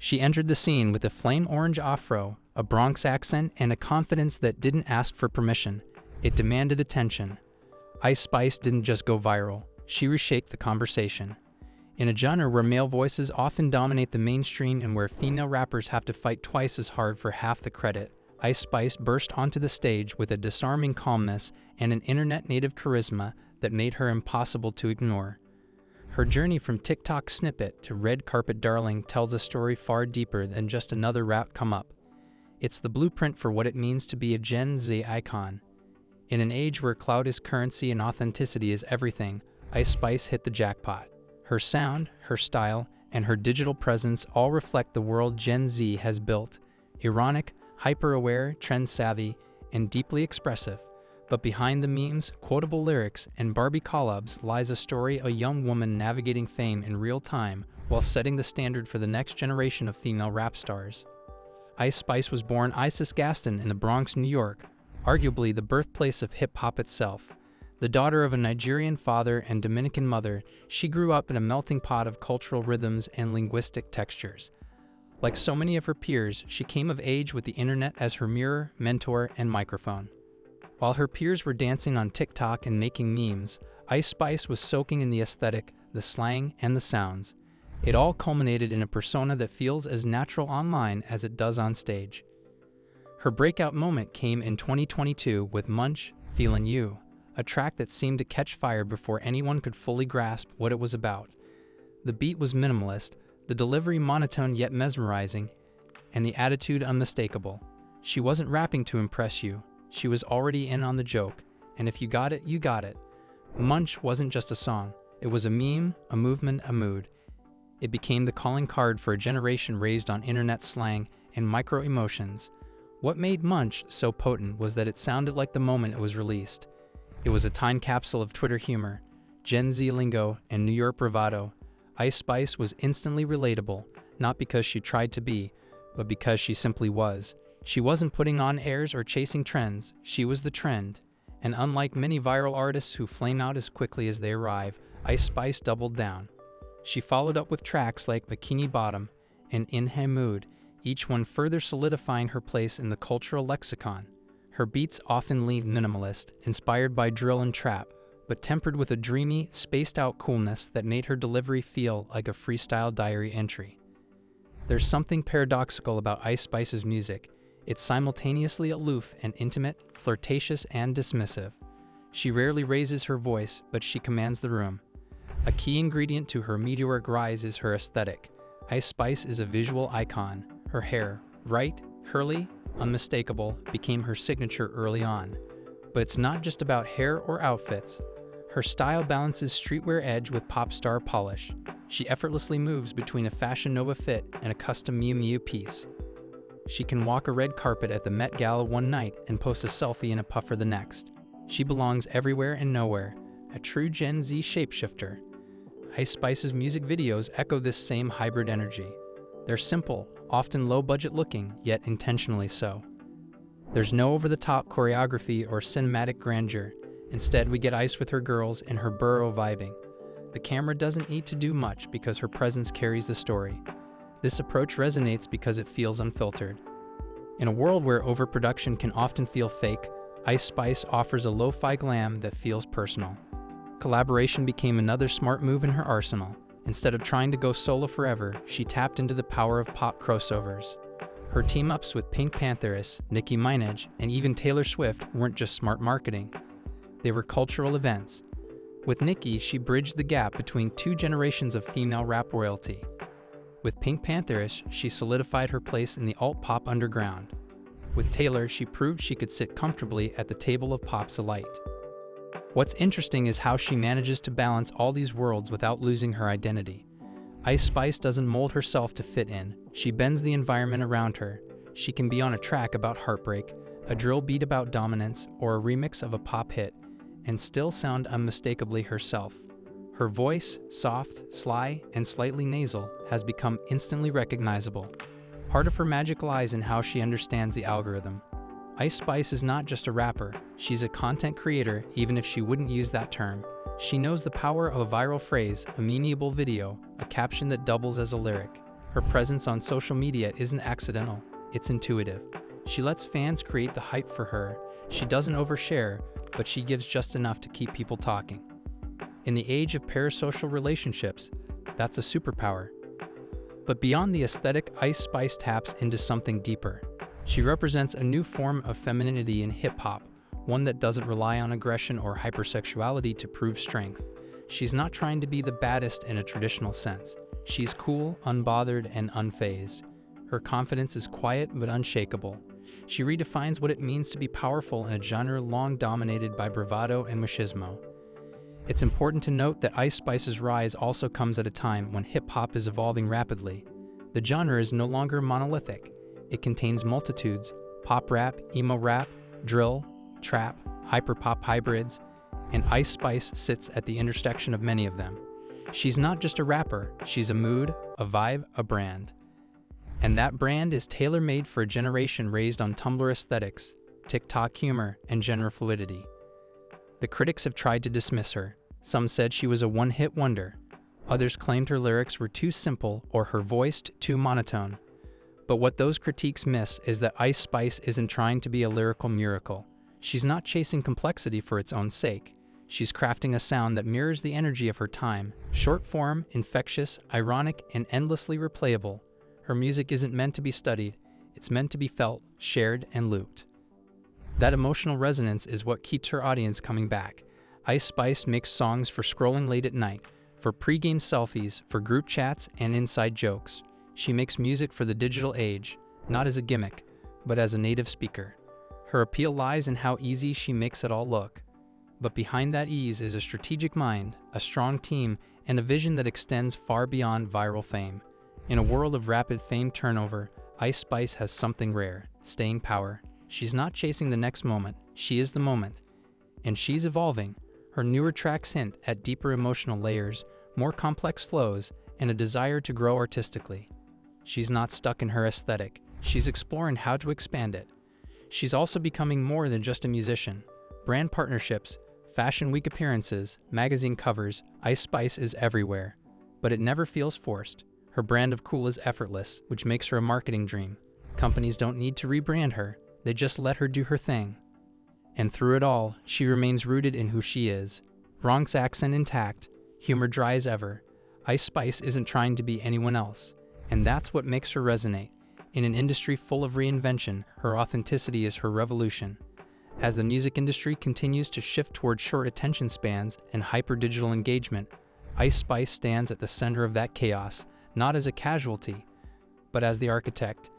She entered the scene with a flame-orange afro, a Bronx accent, and a confidence that didn't ask for permission. It demanded attention. Ice Spice didn't just go viral, she reshaped the conversation. In a genre where male voices often dominate the mainstream and where female rappers have to fight twice as hard for half the credit, Ice Spice burst onto the stage with a disarming calmness and an internet-native charisma that made her impossible to ignore. Her journey from TikTok snippet to red carpet darling tells a story far deeper than just another rap come-up. It's the blueprint for what it means to be a Gen Z icon. In an age where clout is currency and authenticity is everything, Ice Spice hit the jackpot. Her sound, her style, and her digital presence all reflect the world Gen Z has built. Ironic, hyper-aware, trend-savvy, and deeply expressive. But behind the memes, quotable lyrics, and Barbie collabs lies a story of a young woman navigating fame in real time while setting the standard for the next generation of female rap stars. Ice Spice was born Isis Gaston in the Bronx, New York, arguably the birthplace of hip-hop itself. The daughter of a Nigerian father and Dominican mother, she grew up in a melting pot of cultural rhythms and linguistic textures. Like so many of her peers, she came of age with the internet as her mirror, mentor, and microphone. While her peers were dancing on TikTok and making memes, Ice Spice was soaking in the aesthetic, the slang, and the sounds. It all culminated in a persona that feels as natural online as it does on stage. Her breakout moment came in 2022 with Munch, Feelin' You, a track that seemed to catch fire before anyone could fully grasp what it was about. The beat was minimalist, the delivery monotone yet mesmerizing, and the attitude unmistakable. She wasn't rapping to impress you, she was already in on the joke, and if you got it, you got it. Munch wasn't just a song, it was a meme, a movement, a mood. It became the calling card for a generation raised on internet slang and micro-emotions. What made Munch so potent was that it sounded like the moment it was released. It was a time capsule of Twitter humor, Gen Z lingo, and New York bravado. Ice Spice was instantly relatable, not because she tried to be, but because she simply was. She wasn't putting on airs or chasing trends, she was the trend. And unlike many viral artists who flame out as quickly as they arrive, Ice Spice doubled down. She followed up with tracks like Bikini Bottom and In Her Mood, each one further solidifying her place in the cultural lexicon. Her beats often leaned minimalist, inspired by drill and trap, but tempered with a dreamy, spaced-out coolness that made her delivery feel like a freestyle diary entry. There's something paradoxical about Ice Spice's music. It's simultaneously aloof and intimate, flirtatious and dismissive. She rarely raises her voice, but she commands the room. A key ingredient to her meteoric rise is her aesthetic. Ice Spice is a visual icon. Her hair, bright, curly, unmistakable, became her signature early on. But it's not just about hair or outfits. Her style balances streetwear edge with pop star polish. She effortlessly moves between a Fashion Nova fit and a custom Miu Miu piece. She can walk a red carpet at the Met Gala one night and post a selfie in a puffer the next. She belongs everywhere and nowhere, a true Gen Z shapeshifter. Ice Spice's music videos echo this same hybrid energy. They're simple, often low-budget looking, yet intentionally so. There's no over-the-top choreography or cinematic grandeur. Instead, we get Ice with her girls and her borough vibing. The camera doesn't need to do much because her presence carries the story. This approach resonates because it feels unfiltered. In a world where overproduction can often feel fake, Ice Spice offers a lo-fi glam that feels personal. Collaboration became another smart move in her arsenal. Instead of trying to go solo forever, she tapped into the power of pop crossovers. Her team-ups with Pink Pantheress, Nicki Minaj, and even Taylor Swift weren't just smart marketing. They were cultural events. With Nicki, she bridged the gap between two generations of female rap royalty. With Pink Pantheress, she solidified her place in the alt-pop underground. With Taylor, she proved she could sit comfortably at the table of pop's elite. What's interesting is how she manages to balance all these worlds without losing her identity. Ice Spice doesn't mold herself to fit in, she bends the environment around her. She can be on a track about heartbreak, a drill beat about dominance, or a remix of a pop hit, and still sound unmistakably herself. Her voice, soft, sly, and slightly nasal, has become instantly recognizable. Part of her magic lies in how she understands the algorithm. Ice Spice is not just a rapper, she's a content creator even if she wouldn't use that term. She knows the power of a viral phrase, a memeable video, a caption that doubles as a lyric. Her presence on social media isn't accidental, it's intuitive. She lets fans create the hype for her. She doesn't overshare, but she gives just enough to keep people talking. In the age of parasocial relationships, that's a superpower. But beyond the aesthetic, Ice Spice taps into something deeper. She represents a new form of femininity in hip-hop, one that doesn't rely on aggression or hypersexuality to prove strength. She's not trying to be the baddest in a traditional sense. She's cool, unbothered, and unfazed. Her confidence is quiet but unshakable. She redefines what it means to be powerful in a genre long dominated by bravado and machismo. It's important to note that Ice Spice's rise also comes at a time when hip-hop is evolving rapidly. The genre is no longer monolithic. It contains multitudes: pop rap, emo rap, drill, trap, hyperpop hybrids, and Ice Spice sits at the intersection of many of them. She's not just a rapper, she's a mood, a vibe, a brand. And that brand is tailor-made for a generation raised on Tumblr aesthetics, TikTok humor, and genre fluidity. The critics have tried to dismiss her. Some said she was a one-hit wonder. Others claimed her lyrics were too simple or her voice too monotone. But what those critiques miss is that Ice Spice isn't trying to be a lyrical miracle. She's not chasing complexity for its own sake. She's crafting a sound that mirrors the energy of her time, short form, infectious, ironic, and endlessly replayable. Her music isn't meant to be studied, it's meant to be felt, shared, and looped. That emotional resonance is what keeps her audience coming back. Ice Spice makes songs for scrolling late at night, for pre-game selfies, for group chats, and inside jokes. She makes music for the digital age, not as a gimmick, but as a native speaker. Her appeal lies in how easy she makes it all look. But behind that ease is a strategic mind, a strong team, and a vision that extends far beyond viral fame. In a world of rapid fame turnover, Ice Spice has something rare: staying power. She's not chasing the next moment, she is the moment. And she's evolving. Her newer tracks hint at deeper emotional layers, more complex flows, and a desire to grow artistically. She's not stuck in her aesthetic, she's exploring how to expand it. She's also becoming more than just a musician. Brand partnerships, fashion week appearances, magazine covers, Ice Spice is everywhere. But it never feels forced. Her brand of cool is effortless, which makes her a marketing dream. Companies don't need to rebrand her, they just let her do her thing. And through it all, she remains rooted in who she is. Bronx accent intact, humor dry as ever. Ice Spice isn't trying to be anyone else. And that's what makes her resonate. In an industry full of reinvention, her authenticity is her revolution. As the music industry continues to shift toward short attention spans and hyper-digital engagement, Ice Spice stands at the center of that chaos, not as a casualty, but as the architect.